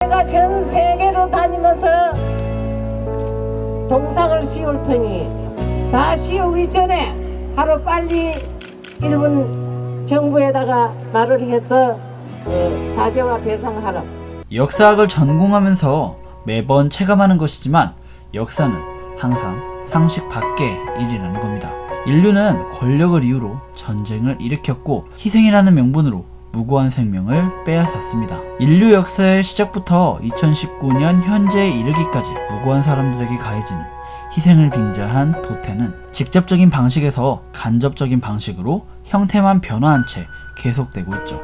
내가 전 세계로 다니면서 동상을 씌울 테니 다 씌우기 전에 하루 빨리 일본 정부에다가 말을 해서 사죄와 배상하라. 역사학을 전공하면서 매번 체감하는 것이지만 역사는 항상 상식 밖의 일이라는 겁니다. 인류는 권력을 이유로 전쟁을 일으켰고 희생이라는 명분으로 무고한 생명을 빼앗았습니다. 인류 역사의 시작부터 2019년 현재에 이르기까지 무고한 사람들에게 가해지는 희생을 빙자한 도태는 직접적인 방식에서 간접적인 방식으로 형태만 변화한 채 계속되고 있죠.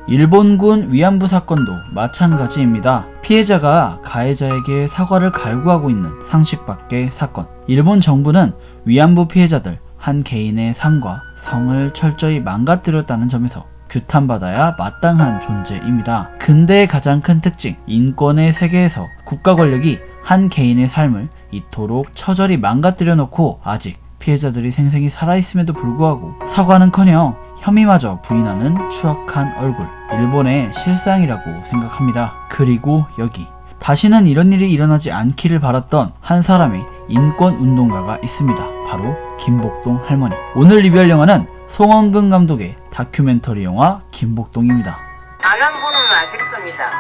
일본군 위안부 사건도 마찬가지입니다. 피해자가 가해자에게 사과를 갈구하고 있는 상식 밖의 사건. 일본 정부는 위안부 피해자들 한 개인의 삶과 성을 철저히 망가뜨렸다는 점에서 규탄받아야 마땅한 존재입니다. 근대의 가장 큰 특징, 인권의 세계에서 국가 권력이 한 개인의 삶을 이토록 처절히 망가뜨려 놓고 아직 피해자들이 생생히 살아있음에도 불구하고 사과는커녕 혐의마저 부인하는 추악한 얼굴, 일본의 실상이라고 생각합니다. 그리고 여기 다시는 이런 일이 일어나지 않기를 바랐던 한 사람의 인권운동가가 있습니다. 바로 김복동 할머니. 오늘 리뷰할 영화는 송원근 감독의 다큐멘터리 영화 김복동입니다. 아는 분은 아실 겁니다.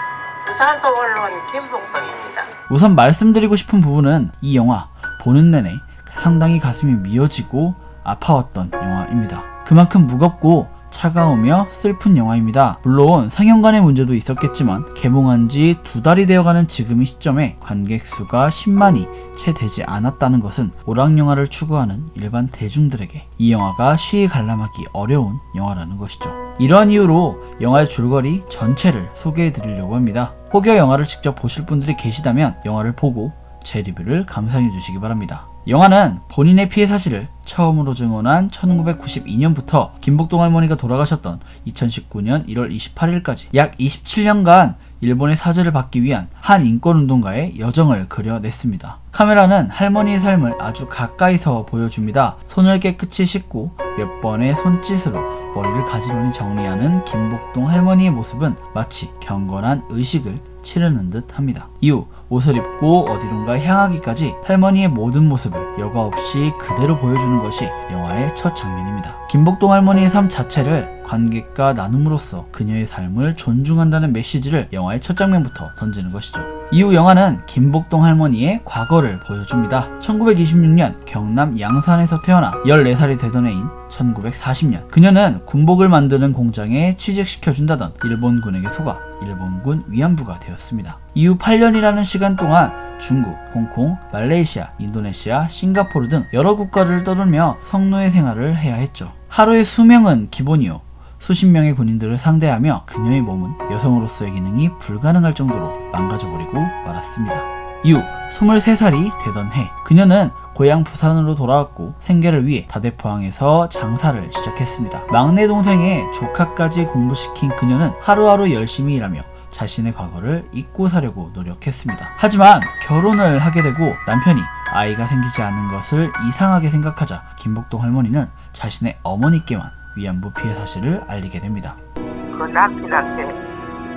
부산서원론 김복동입니다. 우선 말씀드리고 싶은 부분은 이 영화 보는 내내 상당히 가슴이 미어지고 아파왔던 영화입니다. 그만큼 무겁고 차가우며 슬픈 영화입니다. 물론 상영관의 문제도 있었겠지만 개봉한 지 2달이 되어가는 지금 이 시점에 관객 수가 10만이 채 되지 않았다는 것은 오락영화를 추구하는 일반 대중들에게 이 영화가 쉬이 관람하기 어려운 영화라는 것이죠. 이러한 이유로 영화의 줄거리 전체를 소개해드리려고 합니다. 혹여 영화를 직접 보실 분들이 계시다면 영화를 보고 제 리뷰를 감상해 주시기 바랍니다. 영화는 본인의 피해 사실을 처음으로 증언한 1992년부터 김복동 할머니가 돌아가셨던 2019년 1월 28일까지 약 27년간 일본의 사죄를 받기 위한 한 인권운동가의 여정을 그려냈습니다. 카메라는 할머니의 삶을 아주 가까이서 보여줍니다. 손을 깨끗이 씻고 몇 번의 손짓으로 머리를 가지런히 정리하는 김복동 할머니의 모습은 마치 경건한 의식을 치르는 듯 합니다. 이후 옷을 입고 어디론가 향하기까지 할머니의 모든 모습을 여과 없이 그대로 보여주는 것이 영화의 첫 장면입니다. 김복동 할머니의 삶 자체를 관객과 나눔으로써 그녀의 삶을 존중한다는 메시지를 영화의 첫 장면부터 던지는 것이죠. 이후 영화는 김복동 할머니의 과거를 보여줍니다. 1926년 경남 양산에서 태어나 14살이 되던 해인 1940년 그녀는 군복을 만드는 공장에 취직시켜준다던 일본군에게 속아 일본군 위안부가 되었습니다. 이후 8년이라는 시간 동안 중국, 홍콩, 말레이시아, 인도네시아, 싱가포르 등 여러 국가를 떠돌며 성노예 생활을 해야 했죠. 하루의 수명은 기본이요. 수십 명의 군인들을 상대하며 그녀의 몸은 여성으로서의 기능이 불가능할 정도로 망가져버리고 말았습니다. 이후 23살이 되던 해 그녀는 고향 부산으로 돌아왔고 생계를 위해 다대포항에서 장사를 시작했습니다. 막내 동생의 조카까지 공부시킨 그녀는 하루하루 열심히 일하며 자신의 과거를 잊고 사려고 노력했습니다. 하지만 결혼을 하게 되고 남편이 아이가 생기지 않은 것을 이상하게 생각하자 김복동 할머니는 자신의 어머니께만 위안부 피해 사실을 알리게 됩니다. 그 남편한테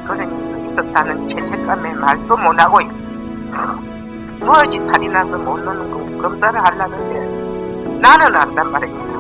그런 일이 있었다는 죄책감에 말도 못하고 무엇이 탈이 나서 못 노는 거 검사를 하려는데 나는 안단 말입니다.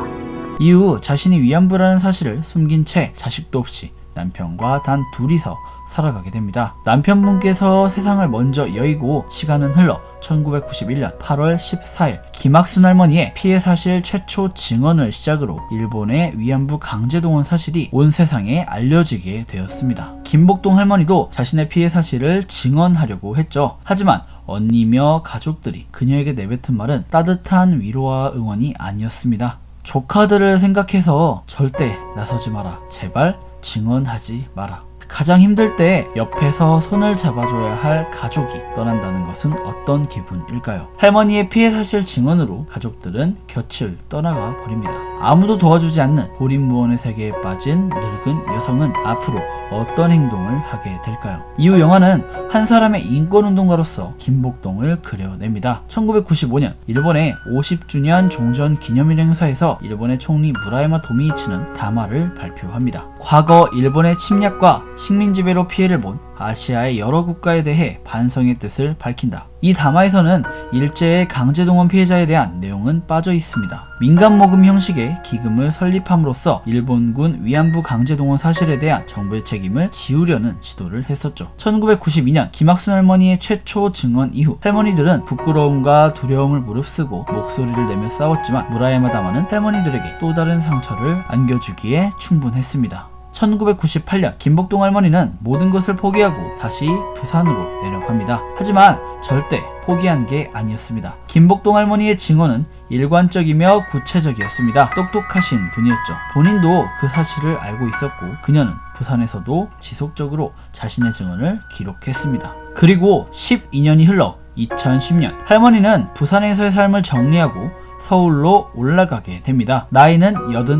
이후 자신이 위안부라는 사실을 숨긴 채 자식도 없이 남편과 단 둘이서 살아가게 됩니다. 남편분께서 세상을 먼저 여의고 시간은 흘러 1991년 8월 14일 김학순 할머니의 피해 사실 최초 증언을 시작으로 일본의 위안부 강제동원 사실이 온 세상에 알려지게 되었습니다. 김복동 할머니도 자신의 피해 사실을 증언하려고 했죠. 하지만 언니며 가족들이 그녀에게 내뱉은 말은 따뜻한 위로와 응원이 아니었습니다. 조카들을 생각해서 절대 나서지 마라. 제발 증언하지 마라. 가장 힘들 때 옆에서 손을 잡아줘야 할 가족이 떠난다는 것은 어떤 기분일까요? 할머니의 피해 사실 증언으로 가족들은 곁을 떠나가 버립니다. 아무도 도와주지 않는 고립무원의 세계에 빠진 늙은 여성은 앞으로 어떤 행동을 하게 될까요? 이후 영화는 한 사람의 인권운동가로서 김복동을 그려냅니다. 1995년 일본의 50주년 종전 기념일 행사에서 일본의 총리 무라야마 도미이치는 담화를 발표합니다. 과거 일본의 침략과 식민지배로 피해를 본 아시아의 여러 국가에 대해 반성의 뜻을 밝힌다. 이 담화에서는 일제의 강제동원 피해자에 대한 내용은 빠져 있습니다. 민간모금 형식의 기금을 설립함으로써 일본군 위안부 강제동원 사실에 대한 정부의 책임을 지우려는 시도를 했었죠. 1992년 김학순 할머니의 최초 증언 이후 할머니들은 부끄러움과 두려움을 무릅쓰고 목소리를 내며 싸웠지만 무라야마 담화는 할머니들에게 또 다른 상처를 안겨주기에 충분했습니다. 1998년 김복동 할머니는 모든 것을 포기하고 다시 부산으로 내려갑니다. 하지만 절대 포기한 게 아니었습니다. 김복동 할머니의 증언은 일관적이며 구체적이었습니다. 똑똑하신 분이었죠. 본인도 그 사실을 알고 있었고 그녀는 부산에서도 지속적으로 자신의 증언을 기록했습니다. 그리고 12년이 흘러 2010년 할머니는 부산에서의 삶을 정리하고 서울로 올라가게 됩니다. 나이는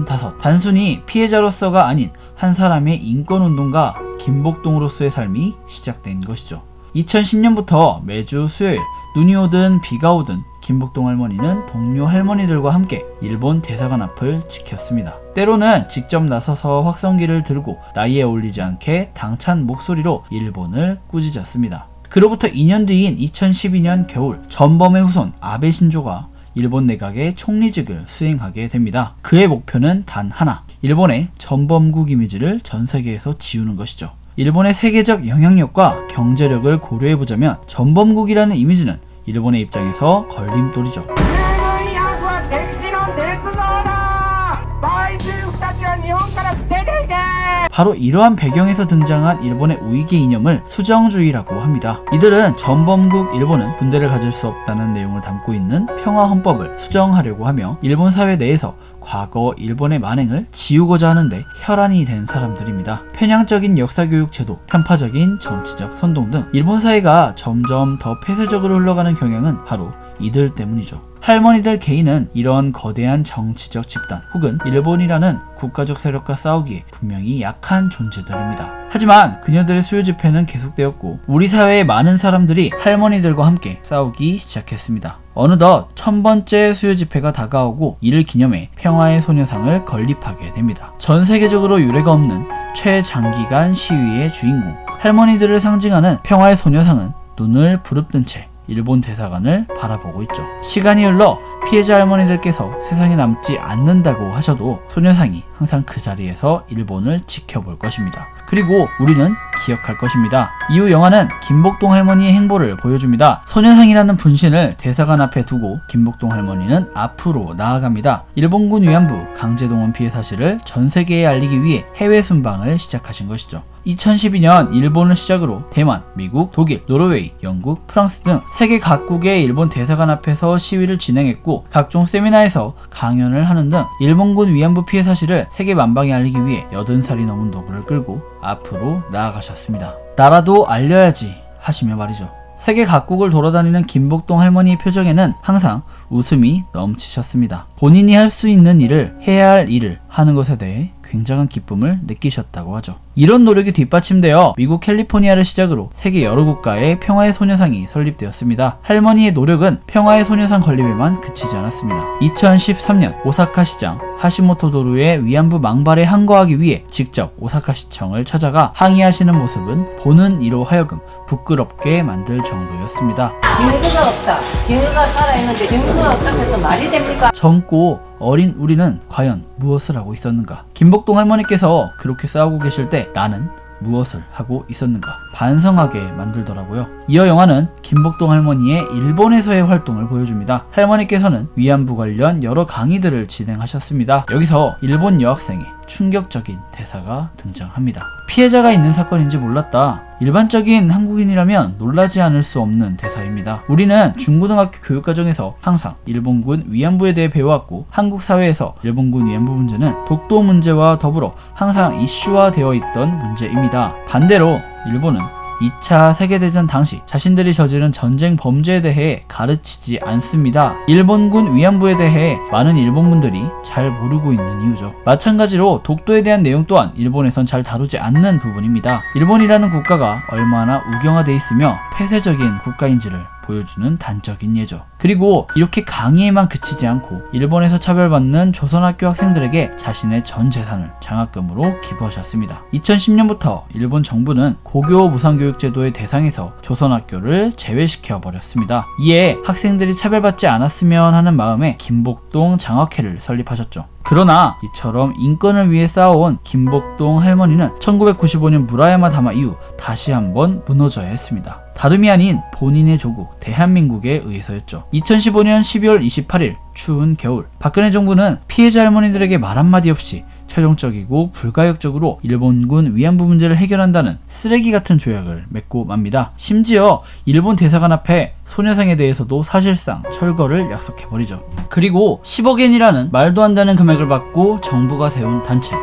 85. 단순히 피해자로서가 아닌 한 사람의 인권운동가 김복동으로서의 삶이 시작된 것이죠. 2010년부터 매주 수요일 눈이 오든 비가 오든 김복동 할머니는 동료 할머니들과 함께 일본 대사관 앞을 지켰습니다. 때로는 직접 나서서 확성기를 들고 나이에 어울리지 않게 당찬 목소리로 일본을 꾸짖었습니다. 그로부터 2년 뒤인 2012년 겨울 전범의 후손 아베 신조가 일본 내각의 총리직을 수행하게 됩니다. 그의 목표는 단 하나, 일본의 전범국 이미지를 전 세계에서 지우는 것이죠. 일본의 세계적 영향력과 경제력을 고려해보자면 전범국이라는 이미지는 일본의 입장에서 걸림돌이죠. 바로 이러한 배경에서 등장한 일본의 우익의 이념을 수정주의라고 합니다. 이들은 전범국 일본은 군대를 가질 수 없다는 내용을 담고 있는 평화헌법을 수정하려고 하며 일본 사회 내에서 과거 일본의 만행을 지우고자 하는데 혈안이 된 사람들입니다. 편향적인 역사교육 제도, 편파적인 정치적 선동 등 일본 사회가 점점 더 폐쇄적으로 흘러가는 경향은 바로 이들 때문이죠. 할머니들 개인은 이런 거대한 정치적 집단 혹은 일본이라는 국가적 세력과 싸우기에 분명히 약한 존재들입니다. 하지만 그녀들의 수요 집회는 계속되었고 우리 사회의 많은 사람들이 할머니들과 함께 싸우기 시작했습니다. 어느덧 1000번째 수요 집회가 다가오고 이를 기념해 평화의 소녀상을 건립하게 됩니다. 전 세계적으로 유례가 없는 최장기간 시위의 주인공 할머니들을 상징하는 평화의 소녀상은 눈을 부릅뜬 채 일본 대사관을 바라보고 있죠. 시간이 흘러 피해자 할머니들께서 세상에 남지 않는다고 하셔도 소녀상이 항상 그 자리에서 일본을 지켜볼 것입니다. 그리고 우리는 기억할 것입니다. 이후 영화는 김복동 할머니의 행보를 보여줍니다. 소녀상이라는 분신을 대사관 앞에 두고 김복동 할머니는 앞으로 나아갑니다. 일본군 위안부 강제동원 피해 사실을 전 세계에 알리기 위해 해외 순방을 시작하신 것이죠. 2012년 일본을 시작으로 대만, 미국, 독일, 노르웨이, 영국, 프랑스 등 세계 각국의 일본 대사관 앞에서 시위를 진행했고 각종 세미나에서 강연을 하는 등 일본군 위안부 피해 사실을 세계 만방에 알리기 위해 80살이 넘은 노고를 끌고 앞으로 나아가셨습니다. 나라도 알려야지 하시며 말이죠. 세계 각국을 돌아다니는 김복동 할머니의 표정에는 항상 웃음이 넘치셨습니다. 본인이 할 수 있는 일을, 해야 할 일을 하는 것에 대해 굉장한 기쁨을 느끼셨다고 하죠. 이런 노력이 뒷받침되어 미국 캘리포니아를 시작으로 세계 여러 국가에 평화의 소녀상이 설립되었습니다. 할머니의 노력은 평화의 소녀상 건립에만 그치지 않았습니다. 2013년 오사카 시장 하시모토 도루의 위안부 망발에 항거하기 위해 직접 오사카 시청을 찾아가 항의하시는 모습은 보는 이로 하여금 부끄럽게 만들 정도였습니다. 증거가 없다. 증거가 살아있는데 증거가 없다고 해서 말이 됩니까? 젊고 어린 우리는 과연 무엇을 하고 있었는가? 김복동 할머니께서 그렇게 싸우고 계실 때 나는 무엇을 하고 있었는가 반성하게 만들더라고요. 이어 영화는 김복동 할머니의 일본에서의 활동을 보여줍니다. 할머니께서는 위안부 관련 여러 강의들을 진행하셨습니다. 여기서 일본 여학생의 충격적인 대사가 등장합니다. 피해자가 있는 사건인지 몰랐다. 일반적인 한국인이라면 놀라지 않을 수 없는 대사입니다. 우리는 중고등학교 교육과정에서 항상 일본군 위안부에 대해 배워왔고 한국 사회에서 일본군 위안부 문제는 독도 문제와 더불어 항상 이슈화되어 있던 문제입니다. 반대로 일본은 2차 세계대전 당시 자신들이 저지른 전쟁 범죄에 대해 가르치지 않습니다. 일본군 위안부에 대해 많은 일본군들이 잘 모르고 있는 이유죠. 마찬가지로 독도에 대한 내용 또한 일본에선 잘 다루지 않는 부분입니다. 일본이라는 국가가 얼마나 우경화되어 있으며 폐쇄적인 국가인지를 보여주는 단적인 예죠. 그리고 이렇게 강의에만 그치지 않고 일본에서 차별받는 조선학교 학생들에게 자신의 전 재산을 장학금으로 기부하셨습니다. 2010년부터 일본 정부는 고교 무상교육제도의 대상에서 조선학교를 제외시켜 버렸습니다. 이에 학생들이 차별받지 않았으면 하는 마음에 김복동 장학회를 설립하셨죠. 그러나 이처럼 인권을 위해 싸워온 김복동 할머니는 1995년 무라야마 담화 이후 다시 한번 무너져야 했습니다. 다름이 아닌 본인의 조국 대한민국에 의해서였죠. 2015년 12월 28일 추운 겨울, 박근혜 정부는 피해자 할머니들에게 말 한마디 없이 최종적이고 불가역적으로 일본군 위안부 문제를 해결한다는 쓰레기 같은 조약을 맺고 맙니다. 심지어 일본 대사관 앞에 소녀상에 대해서도 사실상 철거를 약속해버리죠. 그리고 10억엔이라는 말도 안 되는 금액을 받고 정부가 세운 단체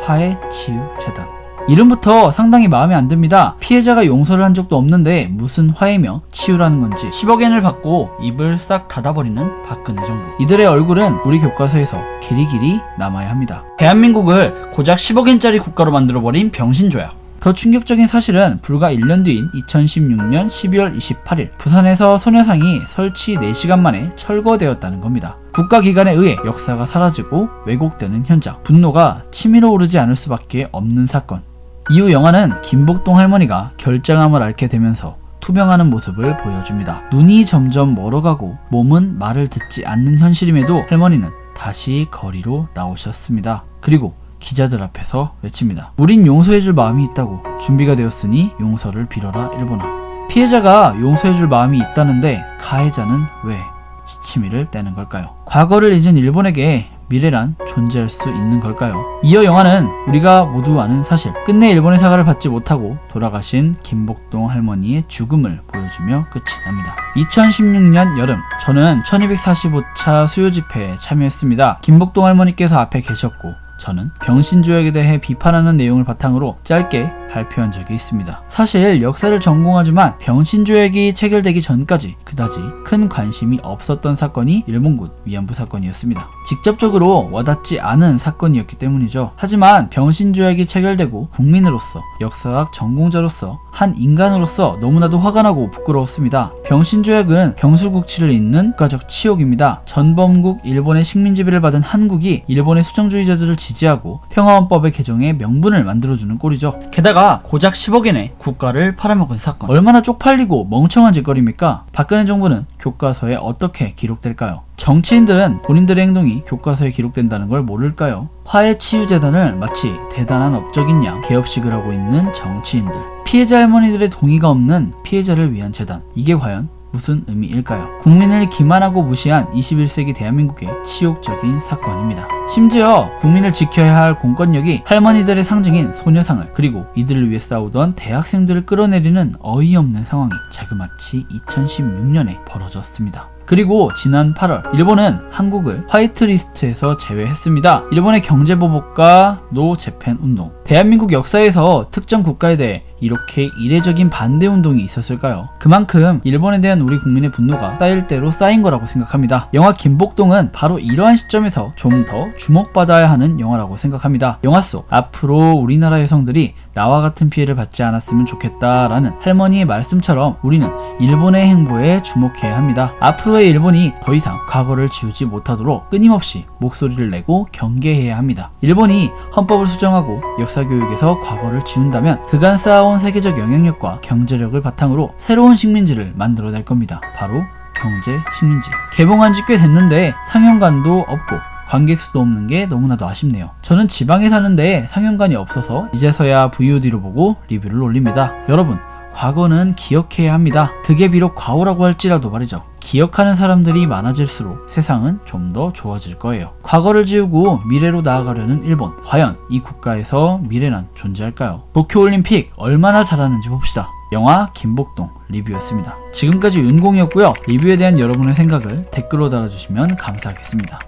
화해치유재단. 이름부터 상당히 마음에 안 듭니다. 피해자가 용서를 한 적도 없는데 무슨 화해며 치유라는 건지 10억엔을 받고 입을 싹 닫아버리는 박근혜 정부. 이들의 얼굴은 우리 교과서에서 길이길이 남아야 합니다. 대한민국을 고작 10억엔짜리 국가로 만들어버린 병신조약. 더 충격적인 사실은 불과 1년 뒤인 2016년 12월 28일 부산에서 소녀상이 설치 4시간 만에 철거되었다는 겁니다. 국가기관에 의해 역사가 사라지고 왜곡되는 현장, 분노가 치밀어 오르지 않을 수밖에 없는 사건. 이후 영화는 김복동 할머니가 결장함을 앓게 되면서 투병하는 모습을 보여줍니다. 눈이 점점 멀어가고 몸은 말을 듣지 않는 현실임에도 할머니는 다시 거리로 나오셨습니다. 그리고 기자들 앞에서 외칩니다. 우린 용서해줄 마음이 있다고. 준비가 되었으니 용서를 빌어라 일본아. 피해자가 용서해줄 마음이 있다는데 가해자는 왜 시치미를 떼는 걸까요? 과거를 잊은 일본에게 미래란 존재할 수 있는 걸까요? 이어 영화는 우리가 모두 아는 사실, 끝내 일본의 사과를 받지 못하고 돌아가신 김복동 할머니의 죽음을 보여주며 끝이 납니다. 2016년 여름, 저는 1245차 수요집회에 참여했습니다. 김복동 할머니께서 앞에 계셨고 저는 병신조약에 대해 비판하는 내용을 바탕으로 짧게 발표한 적이 있습니다. 사실 역사를 전공하지만 병신조약이 체결되기 전까지 그다지 큰 관심이 없었던 사건이 일본군 위안부 사건이었습니다. 직접적으로 와닿지 않은 사건이었기 때문이죠. 하지만 병신조약이 체결되고 국민으로서, 역사학 전공자로서, 한 인간으로서 너무나도 화가 나고 부끄러웠습니다. 병신조약은 경술국치를 잇는 국가적 치욕입니다. 전범국 일본의 식민지배를 받은 한국이 일본의 수정주의자들을 지지하고 평화헌법의 개정에 명분을 만들어주는 꼴이죠. 게다가 고작 10억엔에 국가를 팔아먹은 사건. 얼마나 쪽팔리고 멍청한 짓거리입니까? 박근혜 정부는 교과서에 어떻게 기록될까요? 정치인들은 본인들의 행동이 교과서에 기록된다는 걸 모를까요? 화해치유재단을 마치 대단한 업적인 양 개업식을 하고 있는 정치인들. 피해자 할머니들의 동의가 없는 피해자를 위한 재단. 이게 과연 무슨 의미일까요? 국민을 기만하고 무시한 21세기 대한민국의 치욕적인 사건입니다. 심지어 국민을 지켜야 할 공권력이 할머니들의 상징인 소녀상을, 그리고 이들을 위해 싸우던 대학생들을 끌어내리는 어이없는 상황이 자그마치 2016년에 벌어졌습니다. 그리고 지난 8월 일본은 한국을 화이트리스트에서 제외했습니다. 일본의 경제보복과 노 재팬 운동. 대한민국 역사에서 특정 국가에 대해 이렇게 이례적인 반대운동이 있었을까요? 그만큼 일본에 대한 우리 국민의 분노가 쌓일 대로 쌓인 거라고 생각합니다. 영화 김복동은 바로 이러한 시점에서 좀 더 주목받아야 하는 영화라고 생각합니다. 영화 속 앞으로 우리나라 여성들이 나와 같은 피해를 받지 않았으면 좋겠다라는 할머니의 말씀처럼 우리는 일본의 행보에 주목해야 합니다. 앞으로의 일본이 더 이상 과거를 지우지 못하도록 끊임없이 목소리를 내고 경계해야 합니다. 일본이 헌법을 수정하고 역사교육에서 과거를 지운다면 그간 쌓아온 세계적 영향력과 경제력을 바탕으로 새로운 식민지를 만들어낼 겁니다. 바로 경제 식민지. 개봉한 지 꽤 됐는데 상영관도 없고 관객 수도 없는 게 너무나도 아쉽네요. 저는 지방에 사는데 상영관이 없어서 이제서야 VOD로 보고 리뷰를 올립니다. 여러분, 과거는 기억해야 합니다. 그게 비록 과오라고 할지라도 말이죠. 기억하는 사람들이 많아질수록 세상은 좀 더 좋아질 거예요. 과거를 지우고 미래로 나아가려는 일본. 과연 이 국가에서 미래란 존재할까요? 도쿄올림픽 얼마나 잘하는지 봅시다. 영화 김복동 리뷰였습니다. 지금까지 윤공이었고요. 리뷰에 대한 여러분의 생각을 댓글로 달아주시면 감사하겠습니다.